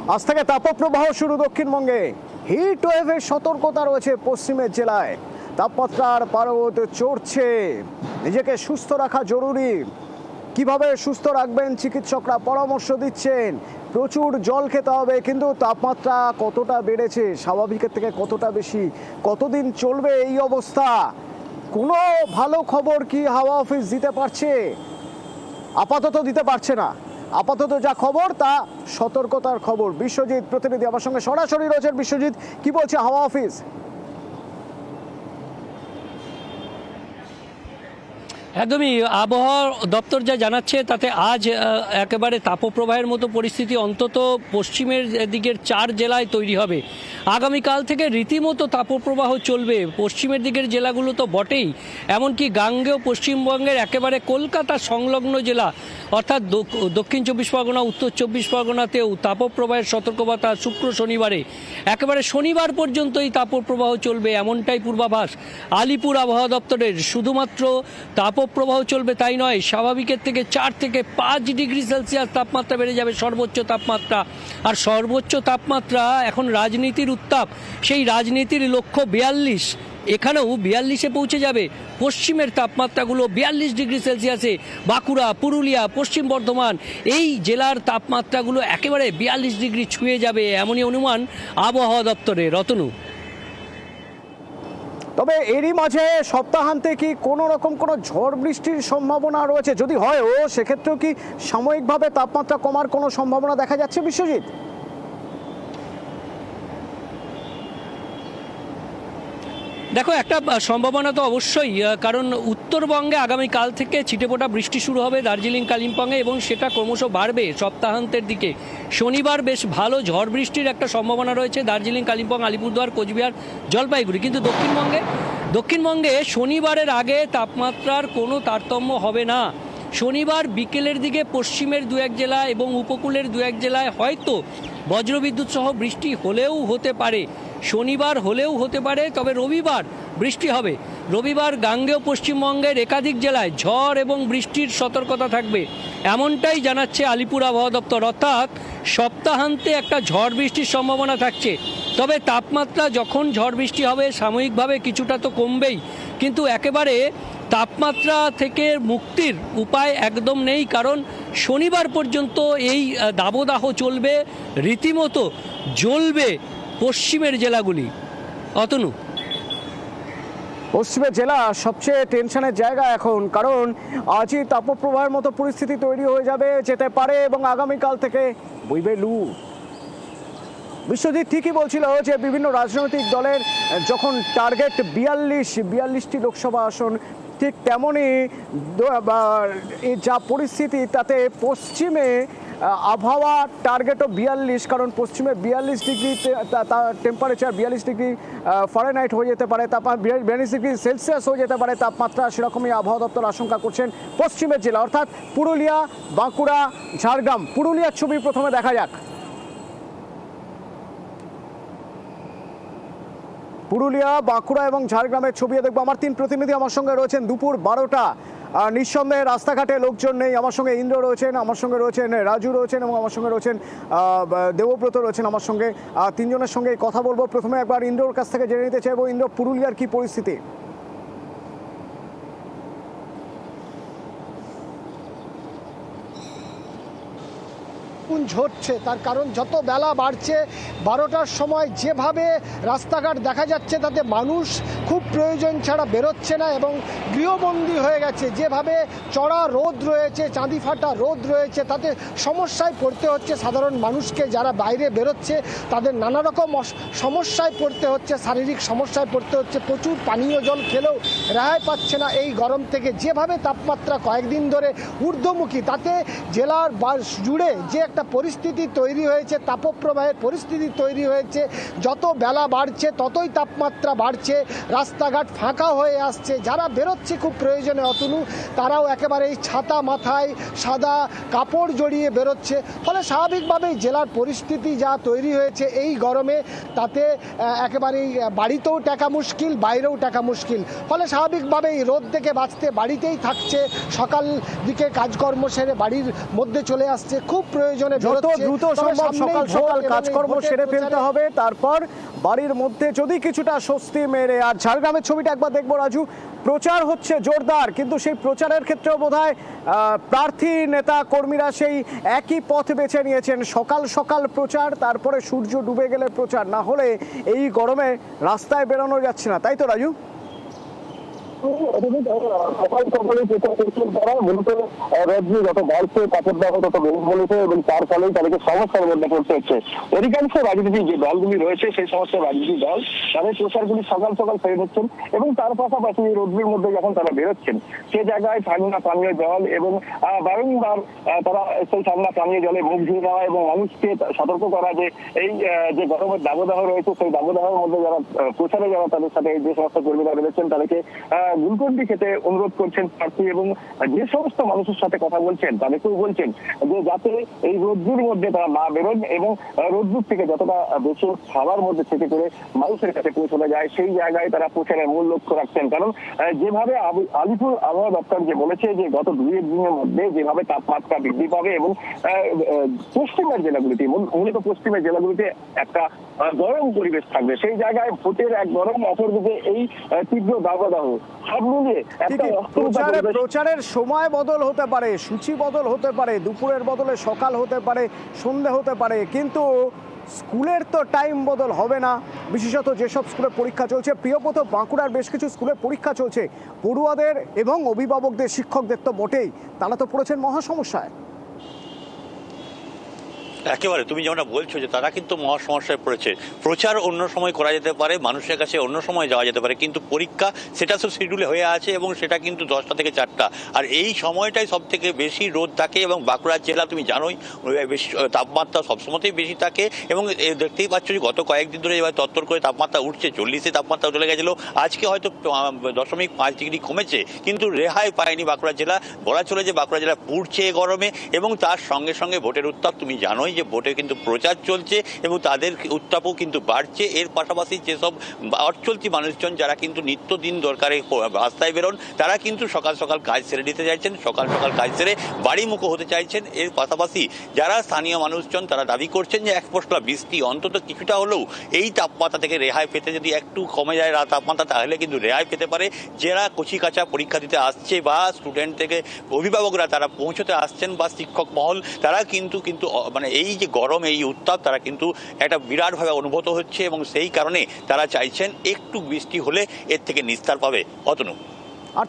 আজ থেকে তাপপ্রবাহ শুরু দক্ষিণবঙ্গে। হিট ওয়েভের সতর্কতা রয়েছে পশ্চিমের জেলায়। তাপমাত্রার পারদ চড়ছে, নিজেকে সুস্থ রাখা জরুরি। কিভাবে সুস্থ রাখবেন চিকিৎসকরা পরামর্শ দিচ্ছেন। প্রচুর জল খেতে হবে, কিন্তু তাপমাত্রা কতটা বেড়েছে, স্বাভাবিকের থেকে কতটা বেশি, কতদিন চলবে এই অবস্থা, কোনো ভালো খবর কি হাওয়া অফিস দিতে পারছে? আপাতত দিতে পারছে না। আপাতত যা খবর তা সতর্কতার খবর। বিশ্বজিৎ প্রতিনিধি আমার সঙ্গে সরাসরি রয়েছেন। বিশ্বজিৎ, কি বলছে হাওয়া অফিস? একদমই, আবহাওয়া দপ্তর যা জানাচ্ছে তাতে আজ একেবারে তাপপ্রবাহের মতো পরিস্থিতি অন্তত পশ্চিমের দিকের 4 জেলায় তৈরি হবে। আগামীকাল থেকে রীতিমতো তাপপ্রবাহ চলবে। পশ্চিমের দিকের জেলাগুলো তো বটেই, এমনকি গাঙ্গেয় পশ্চিমবঙ্গের একেবারে কলকাতা সংলগ্ন জেলা অর্থাৎ দক্ষিণ 24 পরগনা, উত্তর 24 পরগনাতেও তাপপ্রবাহের সতর্কবার্তা শুক্র শনিবারে একেবারে শনিবার পর্যন্ত এই তাপপ্রবাহ চলবে, এমনটাই পূর্বাভাস আলিপুর আবহাওয়া দপ্তরের। শুধুমাত্র তাপপ্রবাহ চলবে তাই নয়, স্বাভাবিকের থেকে 4 থেকে 5 ডিগ্রি সেলসিয়াস তাপমাত্রা বেড়ে যাবে সর্বোচ্চ তাপমাত্রা। আর সর্বোচ্চ তাপমাত্রা এখন রাজনীতির উত্তাপ, সেই রাজনীতির লক্ষ্য 42, এখানেও 42-এ পৌঁছে যাবে। পশ্চিমের তাপমাত্রাগুলো 42 ডিগ্রি সেলসিয়াসে, বাঁকুড়া, পুরুলিয়া, পশ্চিম বর্ধমান এই জেলার তাপমাত্রাগুলো একেবারে 42 ডিগ্রি ছুঁয়ে যাবে, এমনই অনুমান আবহাওয়া দপ্তরে। রতনু, তবে এরই মাঝে সপ্তাহান্তে কি কোনো রকম কোনো ঝড় বৃষ্টির সম্ভাবনা রয়েছে? যদি হয় সেক্ষেত্রেও কি সাময়িকভাবে তাপমাত্রা কমার কোনো সম্ভাবনা দেখা যাচ্ছে বিশ্বজিৎ? দেখো, একটা সম্ভাবনা তো অবশ্যই, কারণ উত্তরবঙ্গে আগামীকাল থেকে ছিটেফোঁটা বৃষ্টি শুরু হবে দার্জিলিং কালিম্পংয়ে, এবং সেটা ক্রমশ বাড়বে সপ্তাহান্তের দিকে। শনিবার বেশ ভালো ঝড় বৃষ্টির একটা সম্ভাবনা রয়েছে দার্জিলিং, কালিম্পং, আলিপুরদুয়ার, কোচবিহার, জলপাইগুড়ি। কিন্তু দক্ষিণবঙ্গে শনিবারের আগে তাপমাত্রার কোনো তারতম্য হবে না। শনিবার বিকেলের দিকে পশ্চিমের 2-1 জেলা এবং উপকূলের 2-1 জেলায় হয়তো বজ্রবিদ্যুৎ সহ বৃষ্টি হলেও হতে পারে, শনিবার হলেও হতে পারে। তবে রবিবার বৃষ্টি হবে। রবিবার গাঙ্গেয় পশ্চিমবঙ্গের একাধিক জেলায় ঝড় এবং বৃষ্টির সতর্কতা থাকবে, এমনটাই জানাচ্ছে আলিপুর আবহাওয়া দপ্তর। অর্থাৎ সপ্তাহান্তে একটা ঝড় বৃষ্টির সম্ভাবনা থাকছে। তবে তাপমাত্রা যখন ঝড় বৃষ্টি হবে সাময়িকভাবে কিছুটা তো কমবেই, কিন্তু একেবারে তাপমাত্রা থেকে মুক্তির উপায় একদম নেই, কারণ শনিবার পর্যন্ত এই দাবদাহ চলবে, রীতিমতো জ্বলবে পশ্চিমের জেলাগুলি। অতনু, পশ্চিমের জেলা সবচেয়ে টেনশনের জায়গা এখন, কারণ আজই তাপপ্রবাহের মতো পরিস্থিতি তৈরি হয়ে যেতে পারে এবং আগামীকাল থেকে বইবে লু। বিশ্বজিৎ ঠিকই বলছিল যে বিভিন্ন রাজনৈতিক দলের যখন টার্গেট 42টি লোকসভা আসন, ঠিক তেমনই যা পরিস্থিতি তাতে পশ্চিমে আবহাওয়া টার্গেটও 42, কারণ পশ্চিমে 42 ডিগ্রি টেম্পারেচার, 42 ডিগ্রি ফারেনহাইট হয়ে যেতে পারে, 42 ডিগ্রি সেলসিয়াস হয়ে যেতে পারে তাপমাত্রা। সেরকমই আবহাওয়া দপ্তর আশঙ্কা করছেন পশ্চিমের জেলা অর্থাৎ পুরুলিয়া, বাঁকুড়া, ঝাড়গ্রাম। পুরুলিয়ার ছবি প্রথমে দেখা যাক। পুরুলিয়া, বাঁকুড়া এবং ঝাড়গ্রামের ছবি দেখবো। আমার 3 প্রতিনিধি আমার সঙ্গে রয়েছেন দুপুর 12টা। নিঃসন্দেহে রাস্তাঘাটে লোকজন নেই। আমার সঙ্গে ইন্দ্র রয়েছেন, আমার সঙ্গে রয়েছেন রাজু রয়েছেন এবং আমার সঙ্গে রয়েছেন দেবব্রত রয়েছেন। আমার সঙ্গে 3 জনের সঙ্গে কথা বলবো। প্রথমে একবার ইন্দ্রর কাছ থেকে জেনে নিতে চাইবো, ইন্দ্র, পুরুলিয়ার কি পরিস্থিতি? ঝরছে, তার কারণ যত বেলা বাড়ছে 12টার সময় যেভাবে রাস্তাঘাট দেখা যাচ্ছে তাতে মানুষ খুব প্রয়োজন ছাড়া বেরোচ্ছে না এবং গৃহবন্দী হয়ে গেছে। যেভাবে চড়া রোদ রয়েছে, চাঁদি ফাটা রোদ রয়েছে, তাতে সমস্যায় পড়তে হচ্ছে সাধারণ মানুষকে। যারা বাইরে বেরোচ্ছে তাদের নানা রকম সমস্যায় পড়তে হচ্ছে, শারীরিক সমস্যায় পড়তে হচ্ছে। প্রচুর পানীয় জল খেলেও রেহাই পাচ্ছে না এই গরম থেকে। যেভাবে তাপমাত্রা কয়েকদিন ধরে ঊর্ধ্বমুখী, তাতে জেলার জুড়ে যে একটা পরিস্থিতি তৈরি হয়েছে, তাপপ্রবাহের পরিস্থিতি তৈরি হয়েছে। যত বেলা বাড়ছে ততই তাপমাত্রা বাড়ছে, রাস্তাঘাট ফাঁকা হয়ে আসছে। যারা বেরোচ্ছে খুব প্রয়োজনে অতনু, তারাও একেবারে ছাতা মাথায় সাদা কাপড় জড়িয়ে বেরোচ্ছে। ফলে স্বাভাবিকভাবেই জেলার পরিস্থিতি যা তৈরি হয়েছে এই গরমে, তাতে একেবারেই বাড়িতেও টাকা মুশকিল, বাইরেও টাকা মুশকিল। ফলে স্বাভাবিকভাবেই রোদ থেকে বাঁচতে বাড়িতেই থাকছে, সকাল দিকে কাজকর্ম সেরে বাড়ির মধ্যে চলে আসছে। খুব প্রয়োজন প্রয়োজনে যত দ্রুত সম্ভব সকাল সকাল কাজকর্ম সেরে ফেলতে হবে, তারপর বাড়ির মধ্যে যদি কিছুটা স্বস্তি মেরে। আর ঝাড়গ্রামের ছবিটা একবার দেখবো রাজু, প্রচার হচ্ছে জোরদার, কিন্তু সেই প্রচারের ক্ষেত্রেও বোধহয় প্রার্থী নেতা কর্মীরা সেই একই পথ বেছে নিয়েছেন, সকাল সকাল প্রচার, তারপরে সূর্য ডুবে গেলে প্রচার, না হলে এই গরমে রাস্তায় বেরোনো যাচ্ছে না, তাই তো রাজু? সকাল সকালে প্রচার করছেন তারা, মূলত রোদ্দুর যত বাড়ছে কাপড় দাহ তত বেড়ে বলেছে এবং তার ফলেই তাদেরকে সমস্যার মধ্যে পড়তে হচ্ছে। অধিকাংশ রাজনীতিক যে দলগুলি রয়েছে সেই সমস্ত রাজনীতিক দল তাদের প্রচারগুলি সকাল সকাল সেরে নিচ্ছেন এবং তার পাশাপাশি রোদ্দুরের মধ্যে যখন তারা বেরোচ্ছেন সে জায়গায় ঠান্ডা পানীয় জল এবং বারংবার তারা সেই ঠান্ডা পানীয় জলে মুখ ধুয়ে দেওয়া এবং মানুষকে সতর্ক করা যে এই যে গরমের দাবদাহ রয়েছে সেই দাবদাহের মধ্যে যারা প্রচারে যারা তাদের সাথে যে সমস্ত কর্মীরা রয়েছেন তাদেরকে গ্লুকন্ডি খেতে অনুরোধ করছেন প্রার্থী এবং যে সমস্ত মানুষের সাথে কথা বলছেন তাদেরকেও বলছেন যে যাতে এই রোদ্দুর মধ্যে তারা না বেরোন এবং রোদ্দুর থেকে যতটা বেশি খাবার মধ্যে থেকে করে মানুষের কাছে পৌঁছানো যায় সেই জায়গায় তারা প্রচারের মূল লক্ষ্য রাখছেন। কারণ যেভাবে আলিপুর আবহাওয়া দপ্তর যে বলেছে যে গত 2 দিনের মধ্যে যেভাবে তাপমাত্রা বৃদ্ধি পাবে এবং পশ্চিমের জেলাগুলিতে মূলত পশ্চিমের জেলাগুলিতে একটা গরম পরিবেশ থাকবে, সেই জায়গায় ভোটের এক গরম অপরদিকে এই তীব্র দাবদাহ সব মিলিয়ে প্রচারের সময় বদল হতে পারে, সূচি বদল হতে পারে, দুপুরের বদলে সকাল হতে পারে, সন্ধে হতে পারে, কিন্তু স্কুলের তো টাইম বদল হবে না, বিশেষত যেসব স্কুলে পরীক্ষা চলছে। প্রিয়পত, বাঁকুড়ার বেশ কিছু স্কুলে পরীক্ষা চলছে, পড়ুয়াদের এবং অভিভাবকদের শিক্ষকদের তো বটেই, তারা তো পড়েছেন মহা সমস্যায়। একেবারে তুমি যেমনটা বলছো যে তারা কিন্তু মহা সমস্যায় পড়েছে। প্রচার অন্য সময় করা যেতে পারে, মানুষের কাছে অন্য সময় যাওয়া যেতে পারে, কিন্তু পরীক্ষা সেটা তো শিডিউলে হয়ে আছে এবং সেটা কিন্তু 10টা থেকে 4টা, আর এই সময়টাই সব থেকে বেশি রোদ থাকে এবং বাঁকুড়া জেলা তুমি জানোই বেশি তাপমাত্রা সবসময়তেই বেশি থাকে এবং দেখতেই পাচ্ছ যে গত কয়েকদিন ধরে এবার তত্তর করে তাপমাত্রা উঠছে, 40-এ তাপমাত্রা চলে গেছিলো, আজকে হয়তো 0.5 ডিগ্রি কমেছে, কিন্তু রেহাই পায়নি বাঁকুড়া জেলা। বলা চলে যে বাঁকুড়া জেলা পুড়ছে গরমে এবং তার সঙ্গে সঙ্গে ভোটের উত্তাপ তুমি জানোই যে ভোটে কিন্তু প্রচার চলছে এবং তাদের উত্তাপও কিন্তু বাড়ছে। এর পাশাপাশি যেসব অর্থচলতি মানুষজন যারা কিন্তু নিত্যদিন দরকারে রাস্তায় বেরোন তারা কিন্তু সকাল সকাল কাজ সেরে নিতে চাইছেন, সকাল সকাল কাজ সেরে বাড়িমুখো হতে চাইছেন। এর পাশাপাশি যারা স্থানীয় মানুষজন তারা দাবি করছেন যে এক পশলা বৃষ্টি অন্তত কিছুটা হলেও এই তাপমাত্রা থেকে রেহাই পেতে যদি একটু কমে যায় তাপমাত্রা তাহলে কিন্তু রেহাই পেতে পারে। যারা কচি কাঁচা পরীক্ষা দিতে আসছে বা স্টুডেন্ট থেকে অভিভাবকরা তারা পৌঁছতে আসছেন বা শিক্ষক মহল তারা কিন্তু মানে এই যে গরম এই উত্তাপ তারা কিন্তু একটা বিরাটভাবে অনুভূত হচ্ছে এবং সেই কারণে তারা চাইছেন একটু বৃষ্টি হলে এর থেকে নিস্তার পাবে। অতনু, আর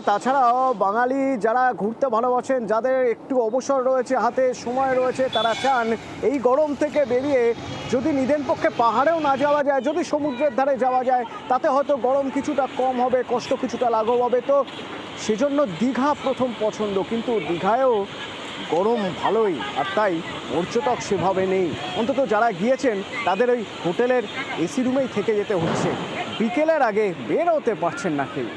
তাছাড়াও বাঙালি যারা ঘুরতে ভালোবাসেন, যাদের একটু অবসর রয়েছে, হাতে সময় রয়েছে, তারা চান এই গরম থেকে বেরিয়ে যদি নিদেন পক্ষে পাহাড়েও না যাওয়া যায়, যদি সমুদ্রের ধারে যাওয়া যায়, তাতে হয়তো গরম কিছুটা কম হবে, কষ্ট কিছুটা লাঘব হবে। তো সেজন্য দীঘা প্রথম পছন্দ, কিন্তু দীঘায়ও গরম ভালোই, আর তাই পর্যটক সেভাবে নেই। অন্তত যারা গিয়েছেন তাদের ওই হোটেলের এসি রুমেই থেকে যেতে হচ্ছে, বিকেলের আগে বের হতে পারছেন না কেউ।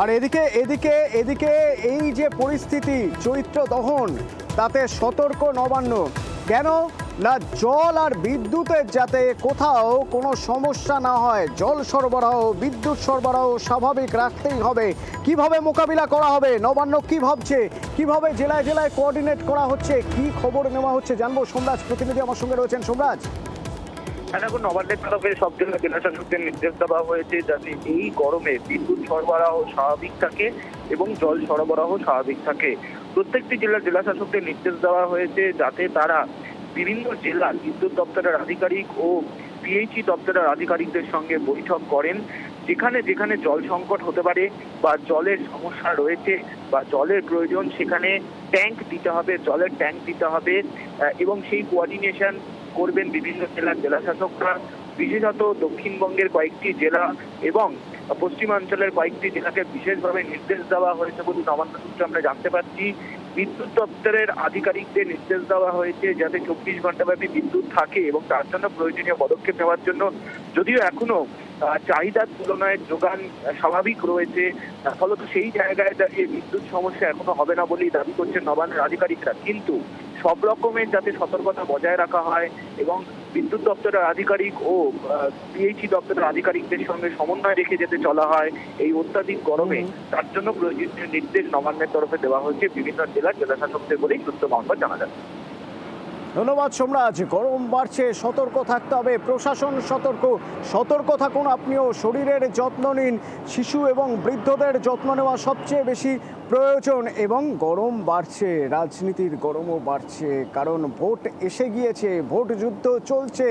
আর এদিকে এই যে পরিস্থিতি, চৈত্র দহন, তাতে সতর্ক নবান্ন। কেন না, জল আর বিদ্যুতের যাতে কোথাও কোনো সমস্যা না হয়, জল সরবরাহ, বিদ্যুৎ সরবরাহ স্বাভাবিক রাখতেই হবে। কিভাবে মোকাবিলা করা হবে, নবান্ন কি ভাবছে, কিভাবে জেলায় জেলায় কোঅর্ডিনেট করা হচ্ছে, কি খবর নেওয়া হচ্ছে জানবো। সোমরাজ প্রতিনিধি আমার সঙ্গে রয়েছেন। সোমরাজ, এখন নবান্নের তরফে সব জেলা শাসকদের নির্দেশ দেওয়া হয়েছে যাতে এই গরমে বিদ্যুৎ সরবরাহ স্বাভাবিক থাকে এবং জল সরবরাহ স্বাভাবিক থাকে। প্রত্যেকটি জেলা শাসকদের নির্দেশ দেওয়া হয়েছে যাতে তারা বিভিন্ন জেলার বিদ্যুৎ দপ্তরের আধিকারিক ও পিএইচই দপ্তরের আধিকারিকদের সঙ্গে বৈঠক করেন। যেখানে যেখানে জল সংকট হতে পারে বা জলের সমস্যা রয়েছে বা জলের প্রয়োজন সেখানে ট্যাঙ্ক দিতে হবে, জলের ট্যাঙ্ক দিতে হবে এবং সেই কোঅর্ডিনেশন করবেন বিভিন্ন জেলার জেলাশাসকরা। বিশেষত দক্ষিণবঙ্গের কয়েকটি জেলা এবং পশ্চিমাঞ্চলের কয়েকটি জেলাকে বিশেষভাবে নির্দেশ দেওয়া হয়েছে বলে নবান্ন সূত্রে আমরা জানতে পারছি। বিদ্যুৎ দপ্তরের আধিকারিকদের নির্দেশ দেওয়া হয়েছে যাতে 24 ঘন্টা ব্যাপী বিদ্যুৎ থাকে এবং তার জন্য প্রয়োজনীয় পদক্ষেপ নেওয়ার জন্য, যদিও এখনো চাহিদার তুলনায় যোগান স্বাভাবিক রয়েছে, ফলত সেই জায়গায় দাঁড়িয়ে বিদ্যুৎ সমস্যা এখনো হবে না বলেই দাবি করছেন নবান্নের আধিকারিকরা। কিন্তু সব রকমের যাতে সতর্কতা বজায় রাখা হয় এবং বিদ্যুৎ দপ্তরের আধিকারিক ও পিএইচই দপ্তরের আধিকারিকদের সঙ্গে সমন্বয় রেখে যেতে চলা হয় এই অত্যাধিক গরমে, তার জন্য প্রয়োজনীয় নির্দেশ নবান্নের তরফে দেওয়া হয়েছে বিভিন্ন জেলার জেলাশাসকদের বলেই সূত্র মারফত জানা যাচ্ছে। ধন্যবাদ সোমরাজ। গরম বাড়ছে, সতর্ক থাকতে হবে, প্রশাসন সতর্ক থাকুন আপনিও, শরীরের যত্ন নিন। শিশু এবং বৃদ্ধদের যত্ন নেওয়া সবচেয়ে বেশি প্রয়োজন। এবং গরম বাড়ছে, রাজনীতির গরমও বাড়ছে, কারণ ভোট এসে গিয়েছে, ভোট যুদ্ধ চলছে,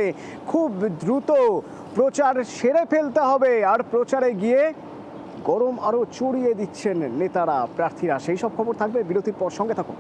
খুব দ্রুত প্রচার সেরে ফেলতে হবে। আর প্রচারে গিয়ে গরম আরও চড়িয়ে দিচ্ছেন নেতারা, প্রার্থীরা। সেই সব খবর থাকবে বিরতির পর, সঙ্গে থাকুন।